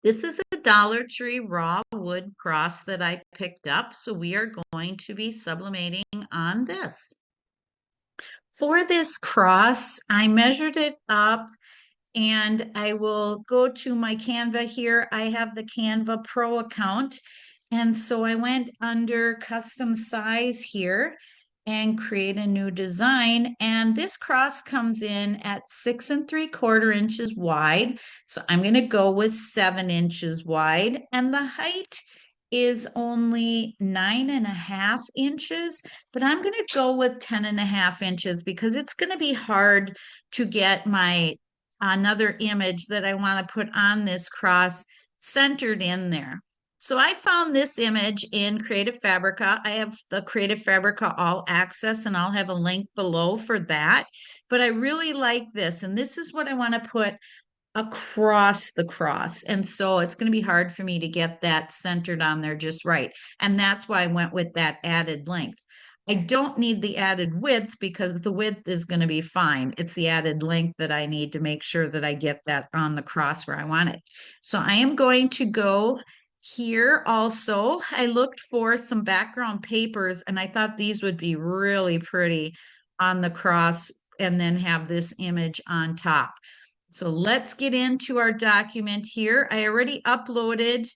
This is a Dollar Tree raw wood cross that I picked up, so we are going to be sublimating on this. For this cross, I measured it up and I will go to my Canva here. I have the Canva Pro account. And so I went under custom size here and create a new design. And this cross comes in at 6 3/4 inches wide. So I'm going to go with 7 inches wide. And the height is only 9.5 inches, but I'm going to go with 10.5 inches because it's going to be hard to get my another image that I want to put on this cross centered in there. So I found this image in Creative Fabrica. I have the Creative Fabrica All Access, and I'll have a link below for that. But I really like this, and this is what I want to put across the cross. And so it's going to be hard for me to get that centered on there just right. And that's why I went with that added length. I don't need the added width because the width is going to be fine. It's the added length that I need to make sure that I get that on the cross where I want it. So I am going to go here also. I looked for some background papers and I thought these would be really pretty on the cross and then have this image on top. So let's get into our document here. I already uploaded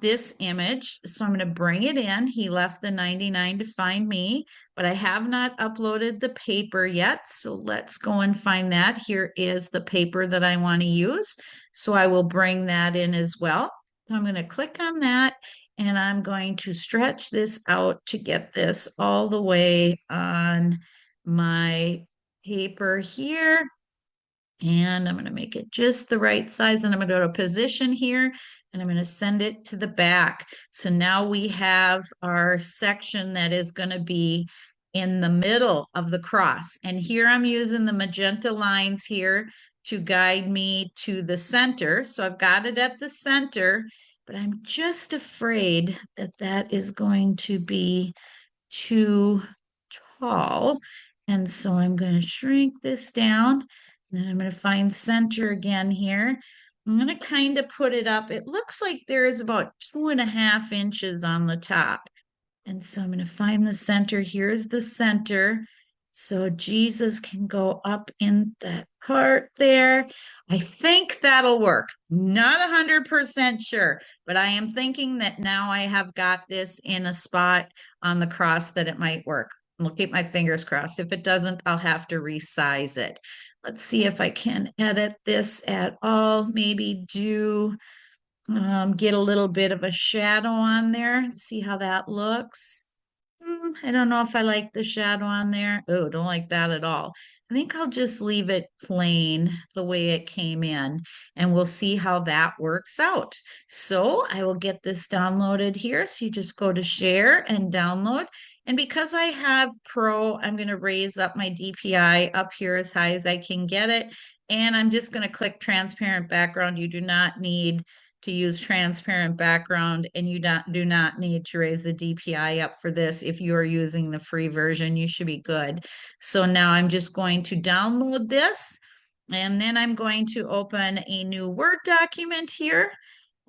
this image, so I'm going to bring it in. He left the 99 to find me, but I have not uploaded the paper yet. So let's go and find that. Here is the paper that I want to use. So I will bring that in as well. I'm going to click on that and I'm going to stretch this out to get this all the way on my paper here. And I'm going to make it just the right size. And I'm going to go to position here and I'm going to send it to the back. So now we have our section that is going to be in the middle of the cross. And here I'm using the magenta lines here to guide me to the center. So I've got it at the center, but I'm just afraid that that is going to be too tall. And so I'm going to shrink this down. Then I'm going to find center again here. I'm going to kind of put it up. It looks like there is about 2.5 inches on the top. And so I'm going to find the center. Here's the center. So Jesus can go up in that part there. I think that'll work. Not 100% sure, but I am thinking that now I have got this in a spot on the cross that it might work. I'll keep my fingers crossed. If it doesn't, I'll have to resize it. Let's see if I can edit this at all. Maybe do get a little bit of a shadow on there. See how that looks. I don't know if I like the shadow on there. Oh, don't like that at all. I think I'll just leave it plain the way it came in and we'll see how that works out. So I will get this downloaded here. So you just go to share and download. And because I have Pro, I'm going to raise up my DPI up here as high as I can get it. And I'm just going to click transparent background. You do not need to use transparent background and you do not need to raise the DPI up for this. If you are using the free version, you should be good. So now I'm just going to download this and then I'm going to open a new Word document here.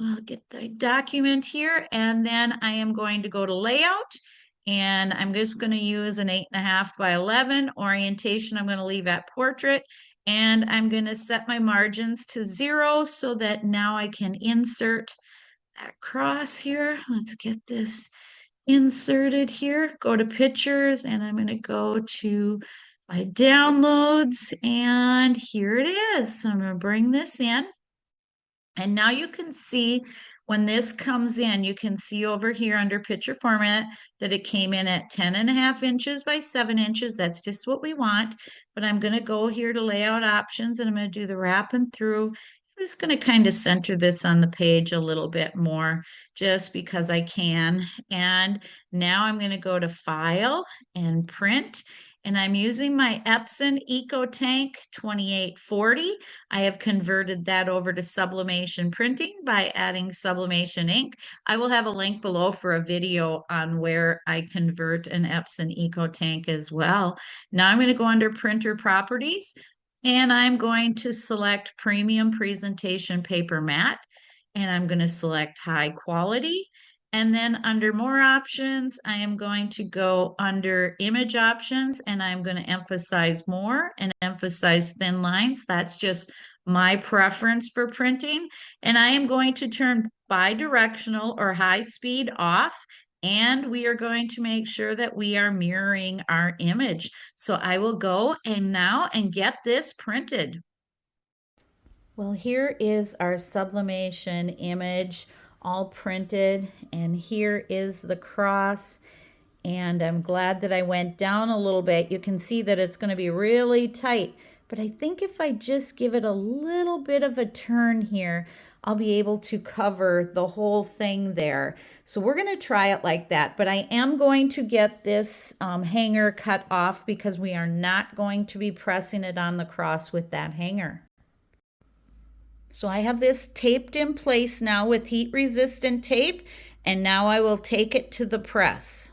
I'll get the document here and then I am going to go to layout and I'm just going to use an 8.5 by 11 orientation. I'm going to leave at portrait. And I'm going to set my margins to 0 so that now I can insert that cross here. Let's get this inserted here. Go to pictures and I'm going to go to my downloads and here it is. So I'm going to bring this in. And now you can see when this comes in, you can see over here under picture format that it came in at 10.5 inches by 7 inches. That's just what we want. But I'm going to go here to layout options and I'm going to do the wrap and through. I'm just going to kind of center this on the page a little bit more just because I can. And now I'm going to go to file and print. And I'm using my Epson EcoTank 2840. I have converted that over to sublimation printing by adding sublimation ink. I will have a link below for a video on where I convert an Epson EcoTank as well. Now I'm going to go under printer properties and I'm going to select premium presentation paper matte. and I'm going to select high quality. And then under more options, I am going to go under image options and I'm going to emphasize more and emphasize thin lines. That's just my preference for printing. And I am going to turn bidirectional or high speed off. And we are going to make sure that we are mirroring our image. So I will go and now and get this printed. Well, here is our sublimation image all printed, and here is the cross. And I'm glad that I went down a little bit. You can see that it's going to be really tight, but I think if I just give it a little bit of a turn here, I'll be able to cover the whole thing there. So we're going to try it like that, but I am going to get this hanger cut off because we are not going to be pressing it on the cross with that hanger. So I have this taped in place now with heat resistant tape, and now I will take it to the press.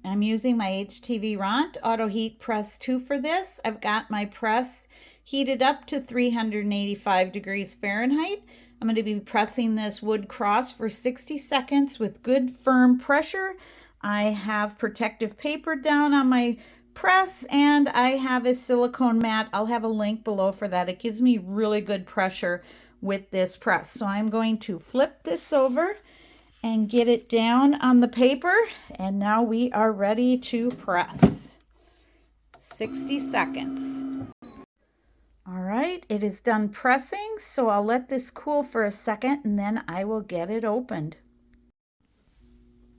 I'm using my htvront Auto Heat Press 2 for this. I've got my press heated up to 385 degrees Fahrenheit. I'm going to be pressing this wood cross for 60 seconds with good firm pressure. I have protective paper down on my press and I have a silicone mat. I'll have a link below for that. It gives me really good pressure with this press. So I'm going to flip this over and get it down on the paper, and now we are ready to press. 60 seconds. All right, it is done pressing, so I'll let this cool for a second and then I will get it opened.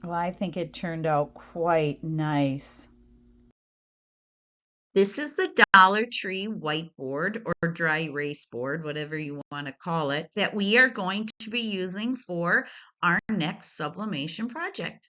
Well, I think it turned out quite nice. This is the Dollar Tree whiteboard or dry erase board, whatever you want to call it, that we are going to be using for our next sublimation project.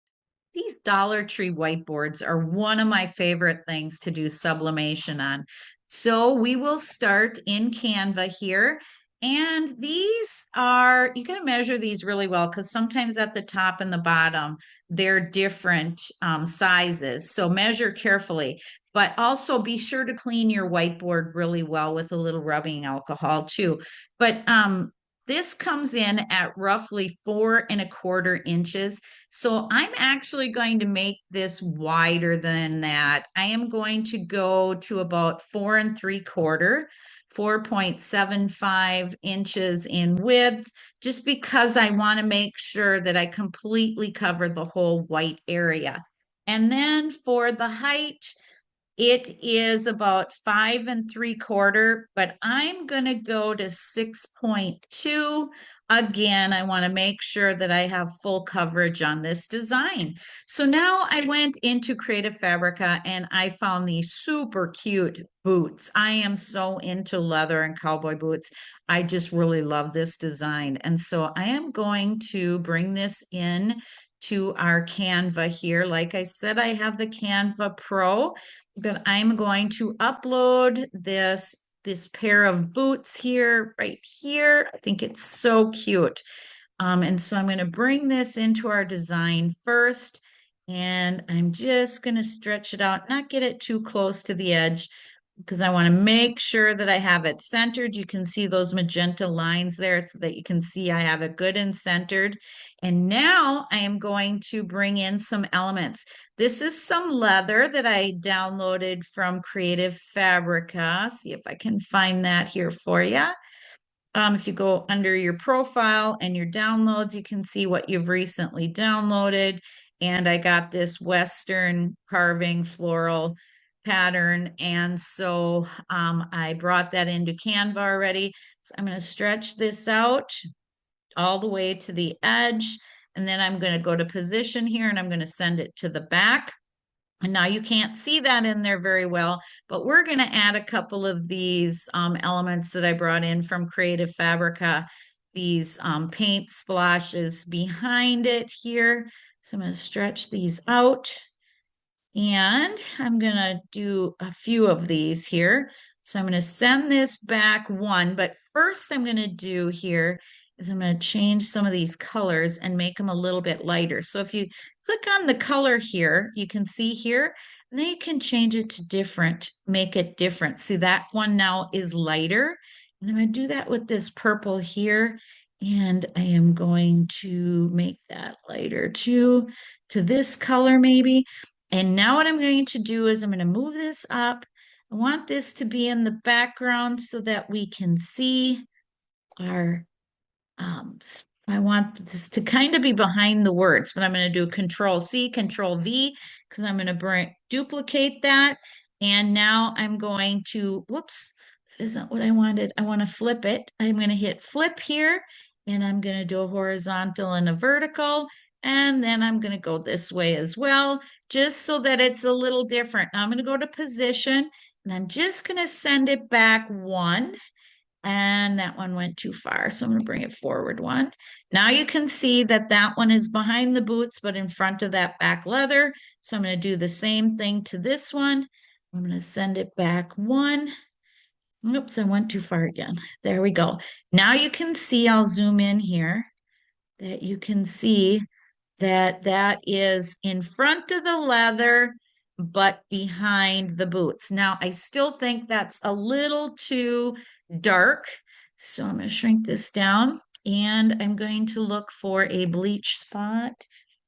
These Dollar Tree whiteboards are one of my favorite things to do sublimation on. So we will start in Canva here. And these are, you got to measure these really well because sometimes at the top and the bottom, they're different sizes. So measure carefully, but also be sure to clean your whiteboard really well with a little rubbing alcohol too. But this comes in at roughly 4¼ inches. So I'm actually going to make this wider than that. I am going to go to about 4¾ 4.75 inches in width, just because I want to make sure that I completely cover the whole white area. And then for the height, it is about 5¾ but I'm going to go to 6.2. Again, I want to make sure that I have full coverage on this design. So now I went into Creative Fabrica and I found these super cute boots. I am so into leather and cowboy boots. I just really love this design. And so I am going to bring this in to our Canva here. Like I said, I have the Canva Pro, but I'm going to upload this pair of boots here, right here. I think it's so cute. And so I'm going to bring this into our design first, and I'm just going to stretch it out, not get it too close to the edge, because I want to make sure that I have it centered. You can see those magenta lines there so that you can see I have it good and centered. And now I am going to bring in some elements. This is some leather that I downloaded from Creative Fabrica. See if I can find that here for you. If you go under your profile and your downloads, you can see what you've recently downloaded. And I got this Western carving floral pattern. And so I brought that into Canva already. So I'm going to stretch this out all the way to the edge. And then I'm going to go to position here and I'm going to send it to the back. And now you can't see that in there very well, but we're going to add a couple of these elements that I brought in from Creative Fabrica, these paint splashes behind it here. So I'm going to stretch these out. And I'm going to do a few of these here. So I'm going to send this back one, but first I'm going to do here is I'm going to change some of these colors and make them a little bit lighter. So if you click on the color here, you can see here, and then you can change it to different, make it different. See, that one now is lighter. And I'm going to do that with this purple here. And I am going to make that lighter too, to this color maybe. And now what I'm going to do is I'm going to move this up. I want this to be in the background so that we can see our I want this to kind of be behind the words, but I'm going to do Control C, Control V, because I'm going to duplicate that. And now I'm going to, whoops, that isn't what I wanted. I want to flip it. I'm going to hit flip here, and I'm going to do a horizontal and a vertical. And then I'm going to go this way as well, just so that it's a little different. Now I'm going to go to position, and I'm just going to send it back one. And that one went too far. So I'm going to bring it forward one. Now you can see that that one is behind the boots, but in front of that back leather. So I'm going to do the same thing to this one. I'm going to send it back one. Oops, I went too far again. There we go. Now you can see, I'll zoom in here, that you can see that that is in front of the leather, but behind the boots. Now, I still think that's a little too dark. So I'm going to shrink this down and I'm going to look for a bleach spot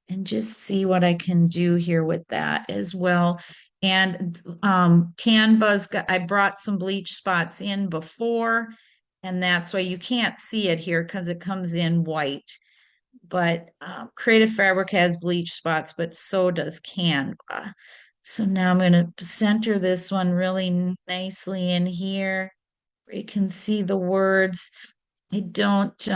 and just see what I can do here with that as well. And Canva's got, I brought some bleach spots in before, and that's why you can't see it here because it comes in white. But Creative Fabric has bleach spots, but so does Canva. So now I'm going to center this one really nicely in here where you can see the words. I don't,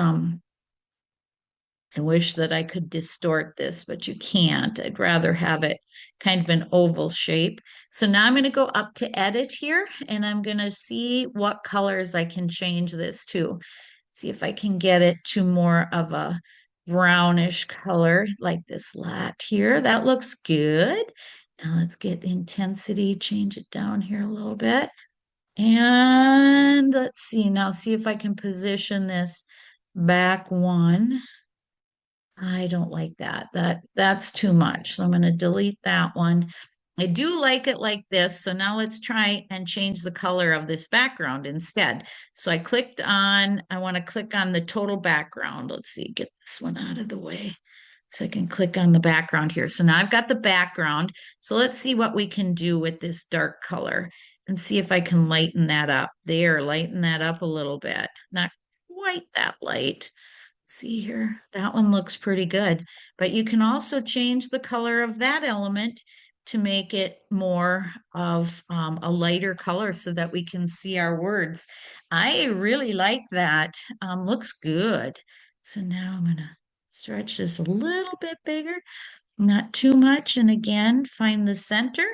I wish that I could distort this, but you can't. I'd rather have it kind of an oval shape. So now I'm going to go up to edit here and I'm going to see what colors I can change this to. See if I can get it to more of a brownish color like this lat here. That looks good. Now let's get intensity, change it down here a little bit. And let's see, now see if I can position this back one. I don't like that. That's too much. So I'm going to delete that one. I do like it like this. So now let's try and change the color of this background instead. So I want to click on the total background. Let's see, get this one out of the way. So I can click on the background here. So now I've got the background. So let's see what we can do with this dark color and see if I can lighten that up. There, lighten that up a little bit. Not quite that light. See here, that one looks pretty good, but you can also change the color of that element to make it more of a lighter color so that we can see our words. I really like that. Looks good. So now I'm gonna stretch this a little bit bigger, not too much. And again, find the center.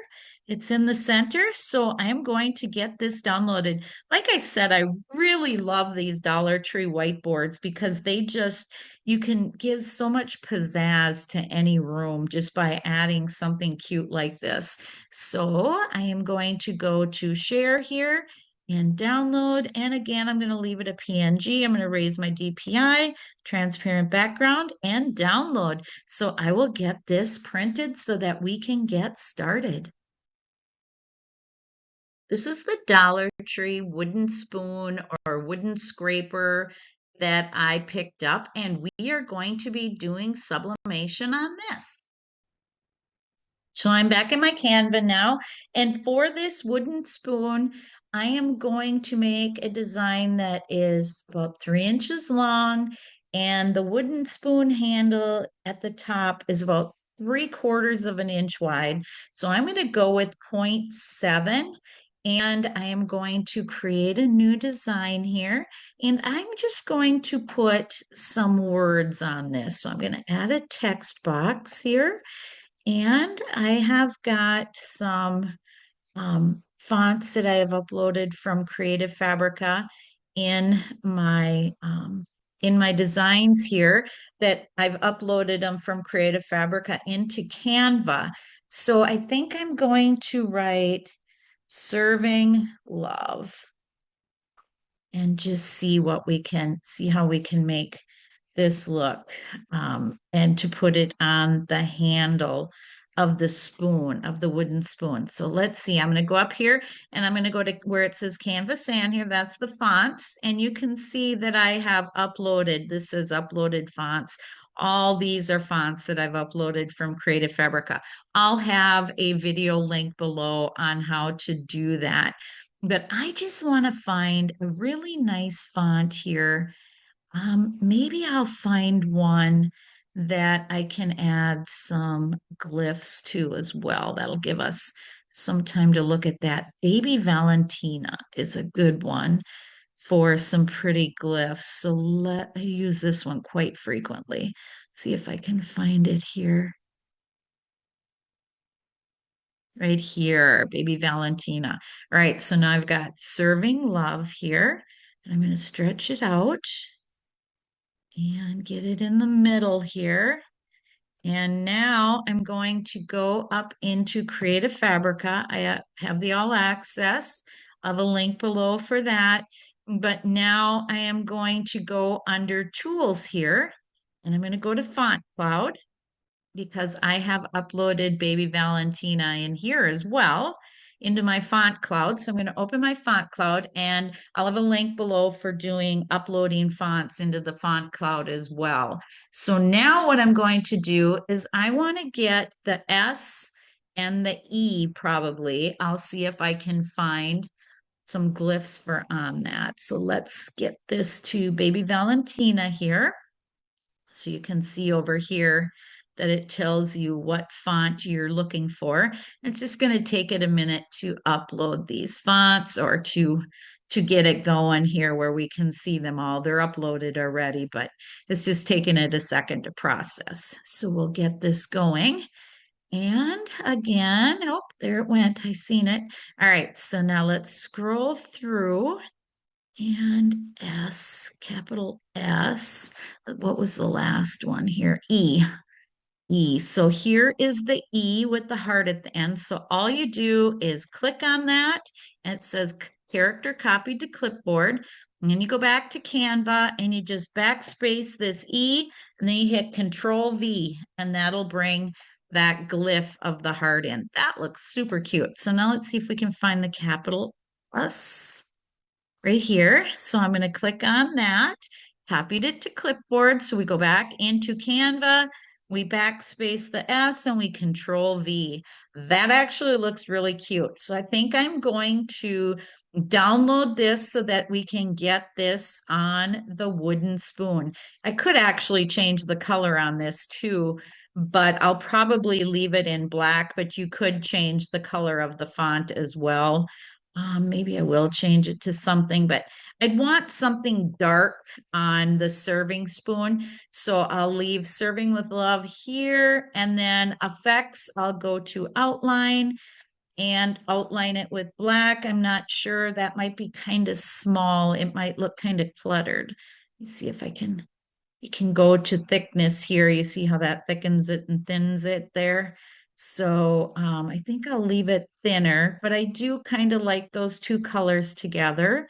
It's in the center. So I'm going to get this downloaded. Like I said, I really love these Dollar Tree whiteboards because you can give so much pizzazz to any room just by adding something cute like this. So I am going to go to share here and download. And again, I'm going to leave it a PNG. I'm going to raise my DPI, transparent background, and download. So I will get this printed so that we can get started. This is the Dollar Tree wooden spoon or wooden scraper that I picked up, and we are going to be doing sublimation on this. So I'm back in my Canva now, and for this wooden spoon, I am going to make a design that is about 3 inches long, and the wooden spoon handle at the top is about 3/4 of an inch wide. So I'm going to go with 0.7, and I am going to create a new design here, and I'm just going to put some words on this. So I'm going to add a text box here. And I have got some fonts that I have uploaded from Creative Fabrica in my designs here that I've uploaded them from Creative Fabrica into Canva. So I think I'm going to write serving love and just see how we can make this look and to put it on the handle of the spoon, of the wooden spoon. So let's see, I'm going to go up here and I'm going to go to where it says Canvas and here, that's the fonts. And you can see that I have uploaded, this is uploaded fonts. All these are fonts that I've uploaded from Creative Fabrica. I'll have a video link below on how to do that. But I just want to find a really nice font here. Maybe I'll find one that I can add some glyphs to as well. That'll give us some time to look at that. Baby Valentina is a good one for some pretty glyphs. So I use this one quite frequently. See if I can find it here. Right here, Baby Valentina. All right, so now I've got serving love here. And I'm going to stretch it out and get it in the middle here. And now I'm going to go up into Creative Fabrica. I have the all access. I have a link below for that. But now I am going to go under tools here and I'm going to go to Font Cloud because I have uploaded Baby Valentina in here as well into my font cloud. So I'm going to open my font cloud and I'll have a link below for doing uploading fonts into the font cloud as well. So now what I'm going to do is I want to get the S and the E probably. I'll see if I can find some glyphs for on that. So let's get this to Baby Valentina here. So you can see over here that it tells you what font you're looking for. It's just going to take it a minute to upload these fonts or to get it going here where we can see them all. They're uploaded already, but it's just taking it a second to process. So we'll get this going. And again, oh, there it went. I seen it. All right, so now let's scroll through and S, capital S. What was the last one here? E. E. So here is the E with the heart at the end. So all you do is click on that and it says character copied to clipboard. And then you go back to Canva and you just backspace this E and then you hit Control V and that'll bring that glyph of the heart in. That looks super cute. So now let's see if we can find the capital S right here. So I'm going to click on that, copied it to clipboard. So we go back into Canva, we backspace the S and we Control V. That actually looks really cute. So I think I'm going to download this so that we can get this on the wooden spoon. I could actually change the color on this too, but I'll probably leave it in black, but you could change the color of the font as well. Maybe I will change it to something, but I'd want something dark on the serving spoon. So I'll leave serving with love here and then effects, I'll go to outline and outline it with black. I'm not sure, that might be kind of small. It might look kind of cluttered. Let me see if I can, you can go to thickness here. You see how that thickens it and thins it there. So I think I'll leave it thinner, but I do kind of like those two colors together.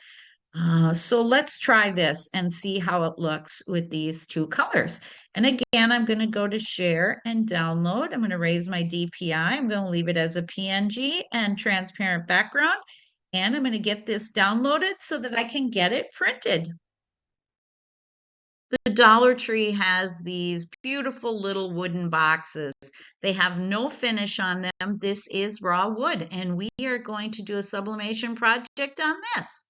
So let's try this and see how it looks with these two colors. And again, I'm going to go to share and download. I'm going to raise my DPI. I'm going to leave it as a PNG and transparent background. And I'm going to get this downloaded so that I can get it printed. The Dollar Tree has these beautiful little wooden boxes. They have no finish on them. This is raw wood, and we are going to do a sublimation project on this.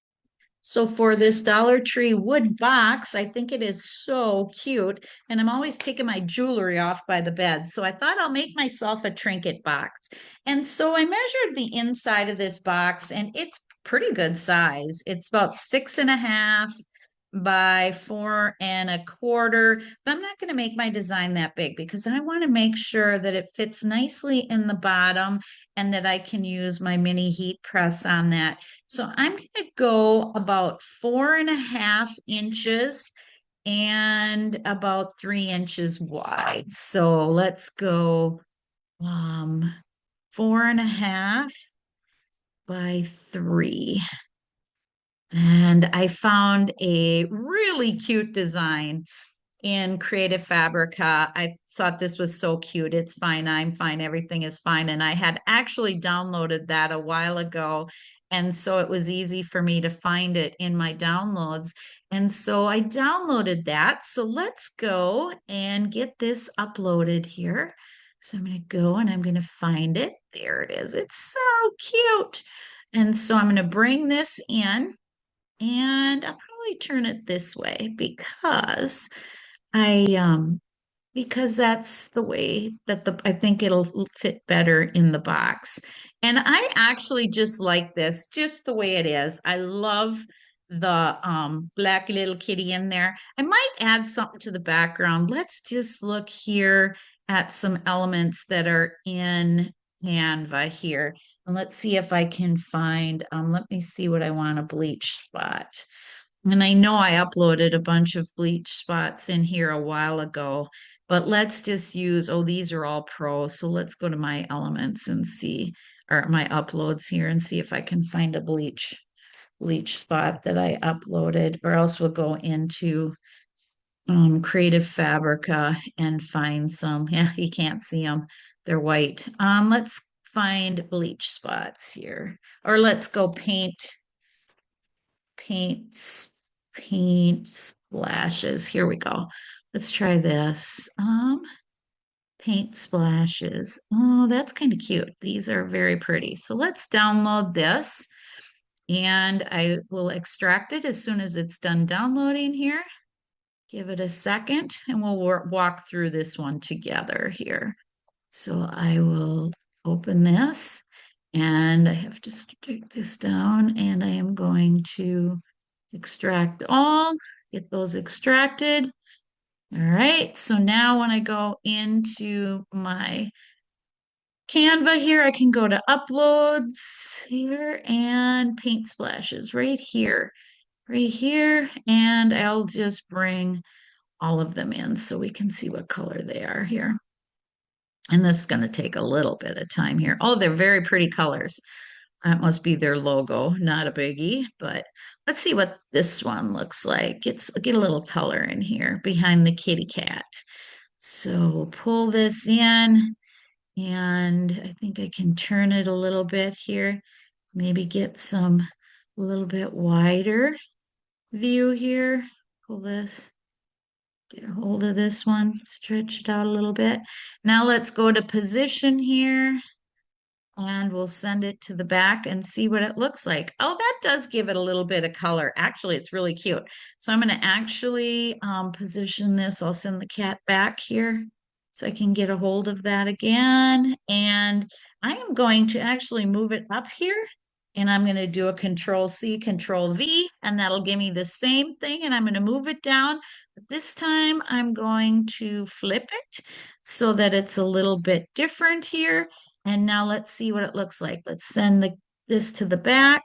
So for this Dollar Tree wood box, I think it is so cute. And I'm always taking my jewelry off by the bed. So I thought I'll make myself a trinket box. And so I measured the inside of this box and it's pretty good size. It's about 6.5 by 4.25. But I'm not going to make my design that big because I want to make sure that it fits nicely in the bottom and that I can use my mini heat press on that. So I'm going to go about 4.5 inches and about 3 inches wide. So let's go 4.5 by 3. And I found a really cute design. in Creative Fabrica. I thought this was so cute. It's fine. I'm fine. Everything is fine. And I had actually downloaded that a while ago. And so it was easy for me to find it in my downloads. And so I downloaded that. So let's go and get this uploaded here. So I'm going to go and I'm going to find it. There it is. It's so cute. And so I'm going to bring this in and I'll probably turn it this way I because that's the way that the I think it'll fit better in the box. And I actually just like this, just the way it is. I love the black little kitty in there. I might add something to the background. Let's just look here at some elements that are in Canva here. And let's see if I can find, let me see what I want a bleach spot. And I know I uploaded a bunch of bleach spots in here a while ago, but let's just use, oh, these are all pro. So let's go to my elements and see, or my uploads here and see if I can find a bleach spot that I uploaded, or else we'll go into Creative Fabrica and find some. Yeah, you can't see them. They're white. Let's find bleach spots here, or let's go paints, paint splashes. Here we go. Let's try this. Paint splashes. Oh, that's kind of cute. These are very pretty. So let's download this and I will extract it as soon as it's done downloading here. Give it a second and we'll walk through this one together here. So I will open this and I have to take this down and I am going to extract all, get those extracted. All right, so now when I go into my Canva here, I can go to uploads here and paint splashes right here, and I'll just bring all of them in so we can see what color they are here. And this is going to take a little bit of time here. Oh, they're very pretty colors. That must be their logo, not a biggie, but let's see what this one looks like. Get a little color in here behind the kitty cat. So pull this in, and I think I can turn it a little bit here. Maybe get some a little bit wider view here. Pull this, get a hold of this one, stretch it out a little bit. Now let's go to position here and we'll send it to the back and see what it looks like. Oh, that does give it a little bit of color. Actually, it's really cute. So I'm going to actually position this. I'll send the cat back here so I can get a hold of that again. And I am going to actually move it up here and I'm going to do a Control C, Control V, and that'll give me the same thing. And I'm going to move it down. But this time I'm going to flip it so that it's a little bit different here. And now let's see what it looks like. Let's send this to the back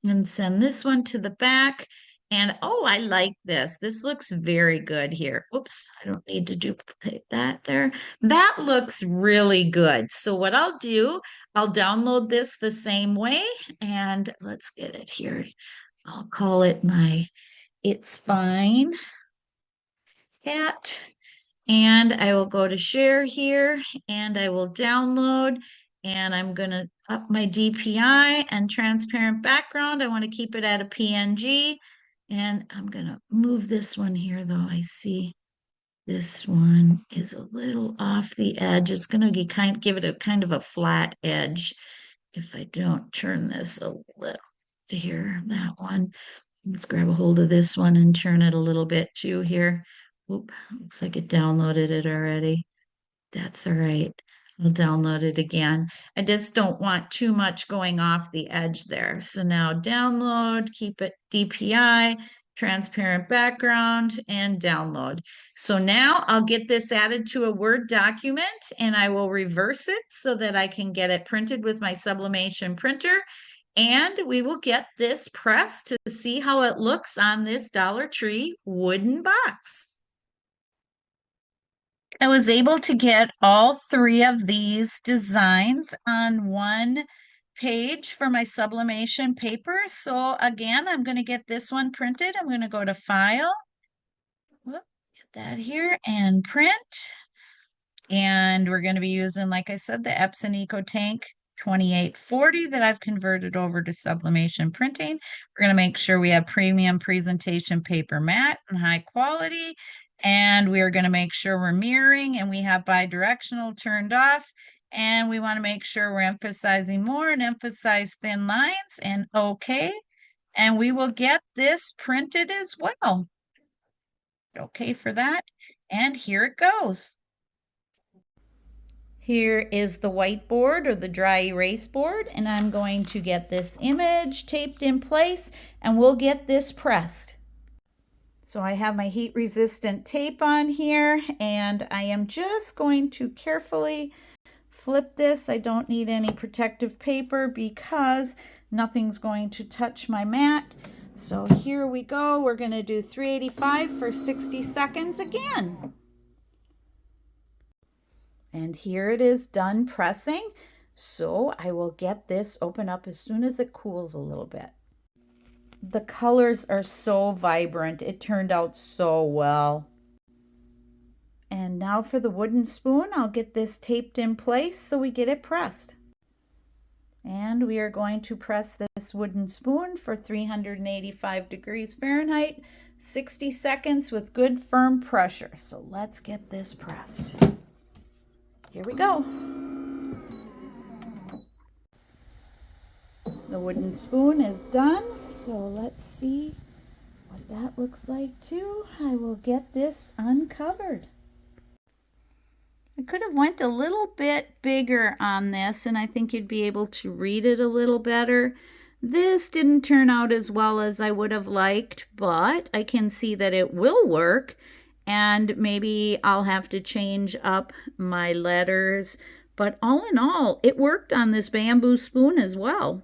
and send this one to the back. And oh, I like this. This looks very good here. Oops, I don't need to duplicate that there. That looks really good. So what I'll do, I'll download this the same way and let's get it here. I'll call it my It's Fine cat. And I will go to share here and I will download and I'm going to up my DPI and transparent background. I want to keep it at a PNG and I'm going to move this one here though. I see this one is a little off the edge. It's going to give it a kind of a flat edge if I don't turn this a little here, that one. Let's grab a hold of this one and turn it a little bit too here. Oop, looks like it downloaded it already. That's all right. I'll download it again. I just don't want too much going off the edge there. So now download, keep it DPI, transparent background, and download. So now I'll get this added to a Word document and I will reverse it so that I can get it printed with my sublimation printer. And we will get this pressed to see how it looks on this Dollar Tree wooden box. I was able to get all three of these designs on one page for my sublimation paper. So again, I'm going to get this one printed. I'm going to go to File, whoop, that here and print. And we're going to be using, like I said, the Epson EcoTank 2840 that I've converted over to sublimation printing. We're going to make sure we have premium presentation paper matte and high quality. And we are going to make sure we're mirroring and we have bidirectional turned off. And we want to make sure we're emphasizing more and emphasize thin lines and okay. And we will get this printed as well. Okay for that. And here it goes. Here is the whiteboard or the dry erase board, and I'm going to get this image taped in place and we'll get this pressed. So I have my heat resistant tape on here and I am just going to carefully flip this. I don't need any protective paper because nothing's going to touch my mat. So here we go. We're going to do 385 for 60 seconds again. And here it is done pressing. So I will get this open up as soon as it cools a little bit. The colors are so vibrant. It turned out so well. And now for the wooden spoon, I'll get this taped in place so we get it pressed. And we are going to press this wooden spoon for 385 degrees Fahrenheit, 60 seconds with good firm pressure. So let's get this pressed. Here we go. The wooden spoon is done, so let's see what that looks like too. I will get this uncovered. I could have went a little bit bigger on this and I think you'd be able to read it a little better. This didn't turn out as well as I would have liked, but I can see that it will work. And maybe I'll have to change up my letters. But all in all, it worked on this bamboo spoon as well.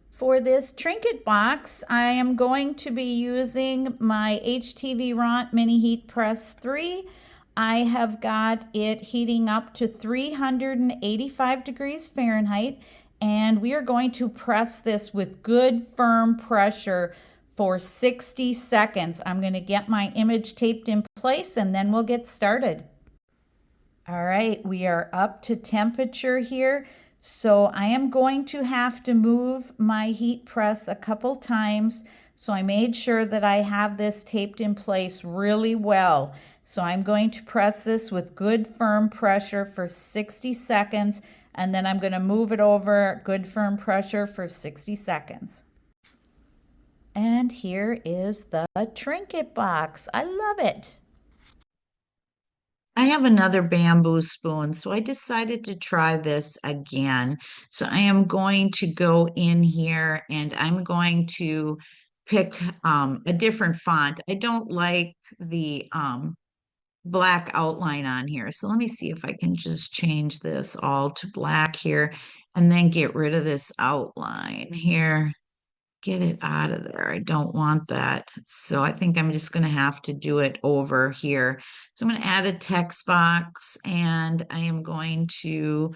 For this trinket box, I am going to be using my htvront Mini Heat Press 3. I have got it heating up to 385 degrees Fahrenheit. And we are going to press this with good firm pressure for 60 seconds. I'm going to get my image taped in place and then we'll get started. All right, we are up to temperature here. So I am going to have to move my heat press a couple times. So I made sure that I have this taped in place really well. So I'm going to press this with good firm pressure for 60 seconds and then I'm going to move it over good firm pressure for 60 seconds. And here is the trinket box. I love it. I have another bamboo spoon, so I decided to try this again. So I am going to go in here and I'm going to pick a different font. I don't like the black outline on here. So let me see if I can just change this all to black here and then get rid of this outline here. Get it out of there. I don't want that. So I think I'm just going to have to do it over here. So I'm going to add a text box and I am going to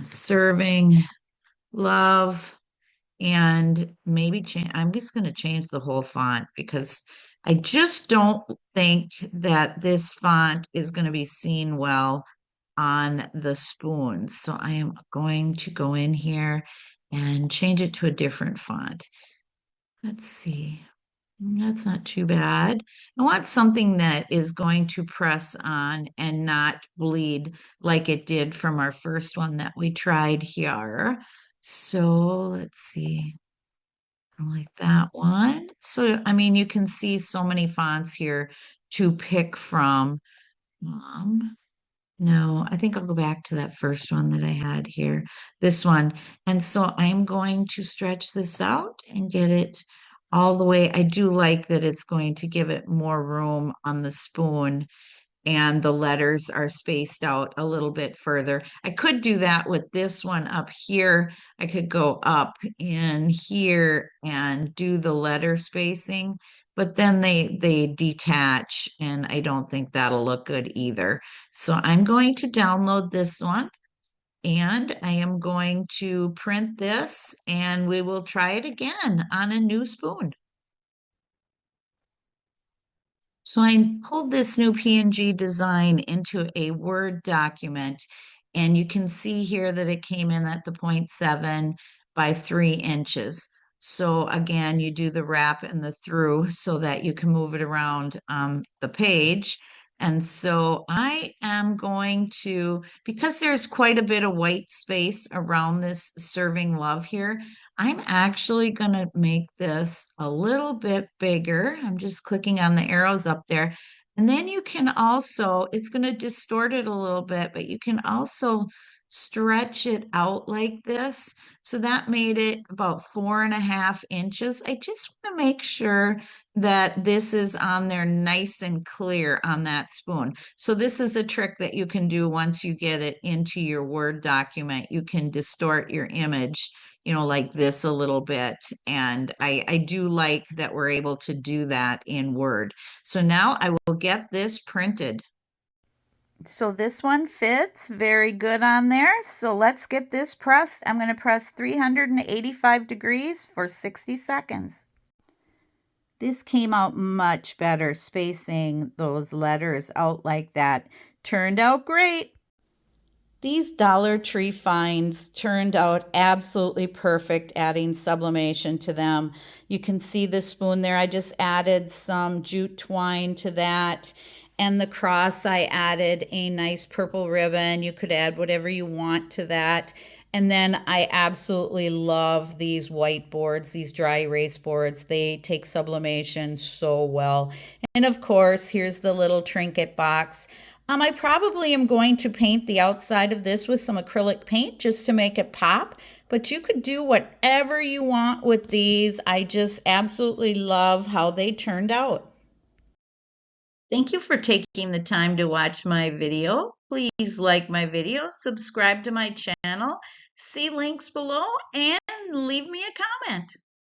serving love and maybe change. I'm just going to change the whole font because I just don't think that this font is going to be seen well on the spoons. So I am going to go in here and change it to a different font. Let's see. That's not too bad. I want something that is going to press on and not bleed like it did from our first one that we tried here. So let's see. I like that one. So, I mean, you can see so many fonts here to pick from. No, I think I'll go back to that first one that I had here, this one. And so I'm going to stretch this out and get it all the way. I do like that it's going to give it more room on the spoon and the letters are spaced out a little bit further. I could do that with this one up here. I could go up in here and do the letter spacing, but then they detach and I don't think that'll look good either. So I'm going to download this one and I am going to print this and we will try it again on a new spoon. So I pulled this new PNG design into a Word document, and you can see here that it came in at the 0.7 by 3 inches. So again, you do the wrap and the through so that you can move it around the page. And so I am going to, because there's quite a bit of white space around this serving love here, I'm actually going to make this a little bit bigger. I'm just clicking on the arrows up there. And then you can also, it's going to distort it a little bit, but you can also stretch it out like this. So that made it about 4.5 inches. I just want to make sure that this is on there nice and clear on that spoon. So this is a trick that you can do once you get it into your Word document. You can distort your image, like this a little bit. And I do like that we're able to do that in Word. So now I will get this printed. So this one fits very good on there. So let's get this pressed. I'm going to press 385 degrees for 60 seconds. This came out much better, spacing those letters out like that. Turned out great. These Dollar Tree finds turned out absolutely perfect, adding sublimation to them. You can see the spoon there. I just added some jute twine to that. And the cross, I added a nice purple ribbon. You could add whatever you want to that. And then I absolutely love these whiteboards, these dry erase boards. They take sublimation so well. And of course, here's the little trinket box. I probably am going to paint the outside of this with some acrylic paint just to make it pop, but you could do whatever you want with these. I just absolutely love how they turned out. Thank you for taking the time to watch my video. Please like my video, subscribe to my channel, see links below, and leave me a comment.